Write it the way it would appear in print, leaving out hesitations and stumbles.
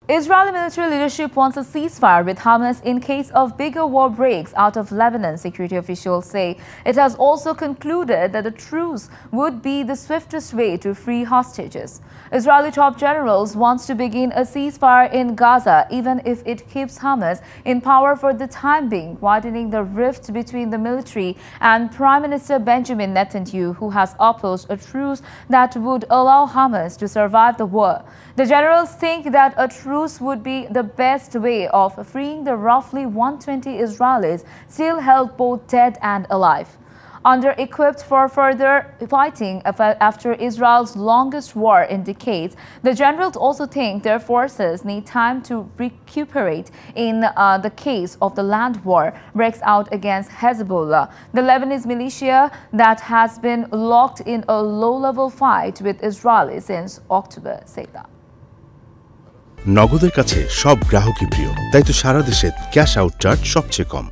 Israeli military leadership wants a ceasefire with Hamas in case of bigger war breaks out of Lebanon. Security officials say it has also concluded that the truce would be the swiftest way to free hostages. Israeli top generals want to begin a ceasefire in Gaza, even if it keeps Hamas in power for the time being, widening the rift between the military and Prime Minister Benjamin Netanyahu, who has opposed a truce that would allow Hamas to survive the war. The generals think that a truce would be the best way of freeing the roughly 120 Israelis still held both dead and alive. Under-equipped for further fighting after Israel's longest war in decades, the generals also think their forces need time to recuperate in the case of the land war breaks out against Hezbollah, the Lebanese militia that has been locked in a low-level fight with Israelis since October, say that. নগদের কাছে সব গ্রাহকই প্রিয়, তাই তো সারা দেশে cash out charge সবচেয়ে কম।